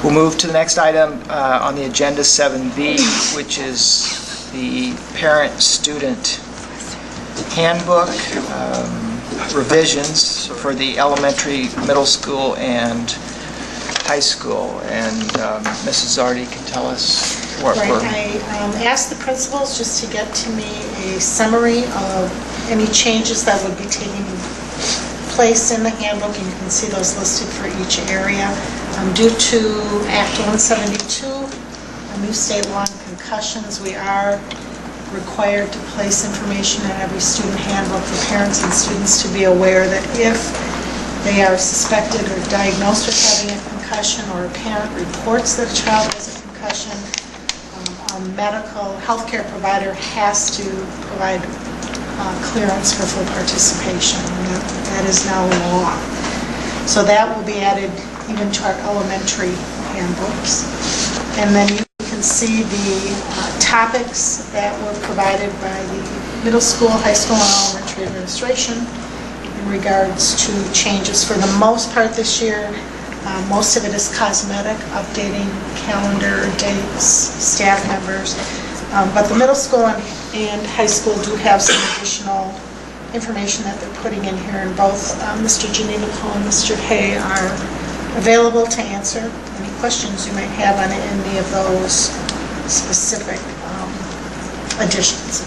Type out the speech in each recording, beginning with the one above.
We'll move to the next item on the agenda, 7B, which is the parent-student handbook revisions for the elementary, middle school, and high school. And Mrs. Zardi can tell us what we're... I asked the principals just to get to me a summary of any changes that would be taking place in the handbook, and you can see those listed for each area. Due to Act 172, a new state law on concussions, we are required to place information in every student handbook for parents and students to be aware that if they are suspected or diagnosed with having a concussion, or a parent reports that a child has a concussion, a medical healthcare provider has to provide clearance for full participation. That is now law. So that will be added even to our elementary handbooks. And then you can see the topics that were provided by the middle school, high school, and elementary administration in regards to changes. For the most part this year, most of it is cosmetic, updating calendar, dates, staff members. But the middle school and high school do have some additional information that they're putting in here, and both Mr. Janine and Mr. Hay are available to answer any questions you might have on any of those specific additions.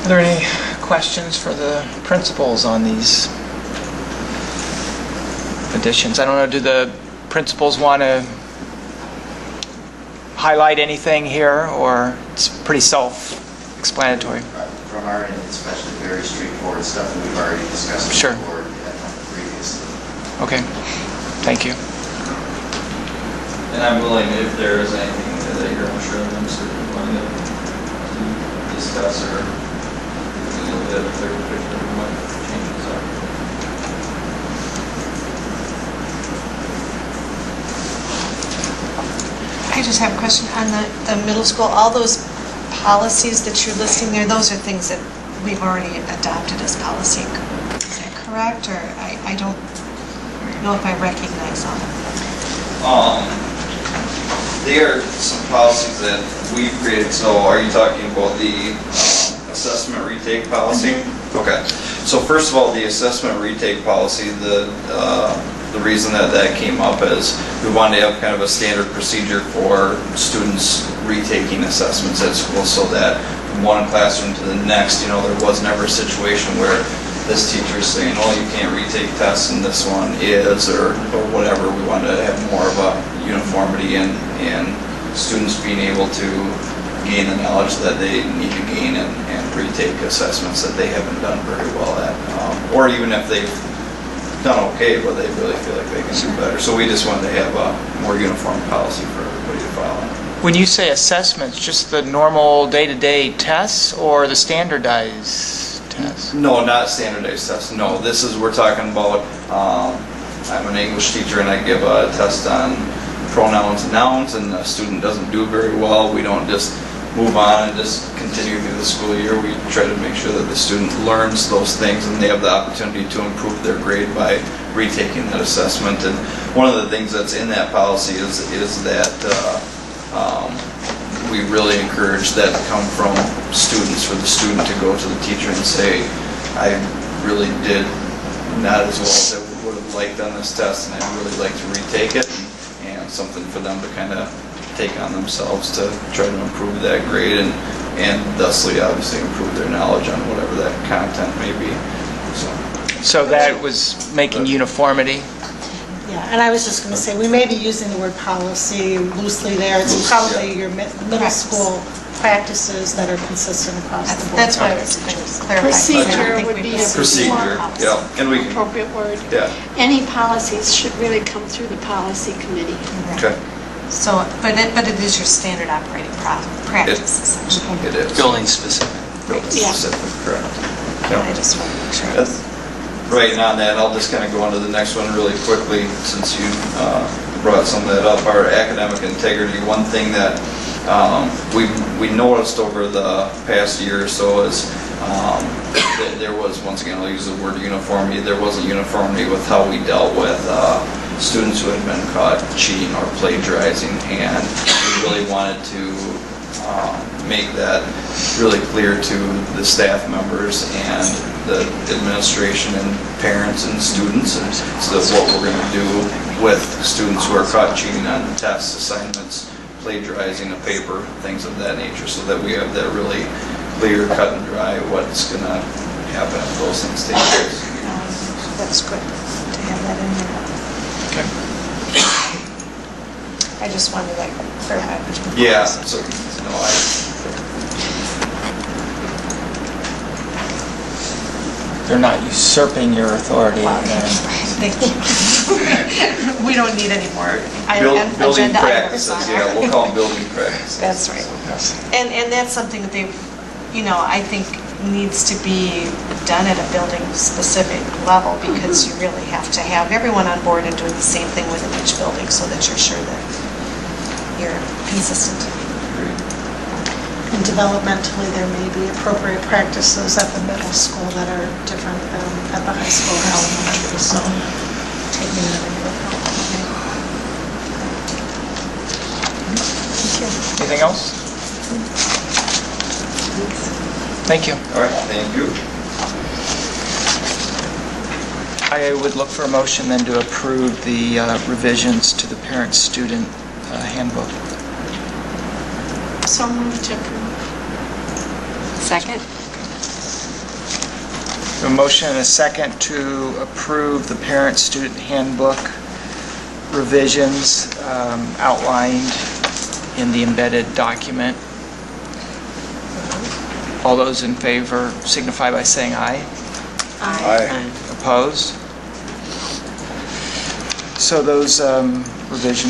Are there any questions for the principals on these additions? I don't know, do the principals want to highlight anything here, or it's pretty self-explanatory? From our end, it's especially very straightforward stuff that we've already discussed Sure. before previously. Okay, thank you. And I'm willing, if there is anything that you're unsure of, I'm certainly willing to discuss or a little bit of a clearer picture of what changes are. I just have a question on the middle school. All those policies that you're listing there, those are things that we've already adopted as policy. Is that correct? Or I don't know if I recognize them. They are some policies that we've created. So are you talking about the assessment retake policy? Mm-hmm. Okay. So first of all, the assessment retake policy, the reason that came up is we wanted to have kind of a standard procedure for students retaking assessments at school, so that from one classroom to the next, there was never a situation where this teacher is saying, oh, you can't retake tests and this one is, or whatever. We wanted to have more of a uniformity in students being able to gain the knowledge that they need to gain and retake assessments that they haven't done very well at, or even if they've done okay, but they really feel like they can do better. So we just wanted to have a more uniform policy for everybody to follow. When you say assessments, just the normal day-to-day tests or the standardized tests? No, not standardized tests. No, we're talking about, I'm an English teacher and I give a test on pronouns and nouns, and the student doesn't do very well. We don't just move on and just continue through the school year. We try to make sure that the student learns those things and they have the opportunity to improve their grade by retaking that assessment. And one of the things that's in that policy is that we really encourage that to come from students, for the student to go to the teacher and say, I really did not as well as I would have liked on this test, and I'd really like to retake it, and something for them to kind of take on themselves to try to improve that grade and thusly obviously improve their knowledge on whatever that content may be. So that was making uniformity? Yeah, and I was just going to say, we may be using the word policy loosely there. It's probably your middle school practices that are consistent across the board. That's why I was clarifying. Procedure would be a Procedure, yeah. And we can, appropriate word. yeah. Any policies should really come through the policy committee. Okay. So, but it is your standard operating practice, essentially. It is. Building specific. Building Yeah. specific, correct. I Yeah. just want to make sure. Right, and on that, I'll just kind of go on to the next one really quickly, since you brought some of that up. Our academic integrity, one thing that we noticed over the past year or so is There was, once again, I'll use the word uniformity, there wasn't uniformity with how we dealt with students who had been caught cheating or plagiarizing, and we really wanted to make that really clear to the staff members and the administration and parents and students, and so that what we're going to do with students who are caught cheating on tests, assignments, plagiarizing a paper, things of that nature, so that we have that really clear, cut and dry what's going to happen if those things take place. That's good to have that in there. Okay. I just wanted to clarify. Yeah, so, no, They're not usurping your authority. Thank you. We don't need any more building agenda items practices, on yeah, our- we'll call them building practices. That's right. And that's something that they've, I think needs to be done at a building-specific level, because you really have to have everyone on board and doing the same thing within each building so that you're sure that you're consistent. And developmentally, there may be appropriate practices at the middle school that are different than at the high school or elementary, so taking that into account. Anything else? Thank you. All right, thank you. I would look for a motion then to approve the revisions to the parent-student handbook. So moved to approve. Second? A motion and a second to approve the parent-student handbook revisions outlined in the embedded document. All those in favor signify by saying aye. Aye. Opposed? So those revisions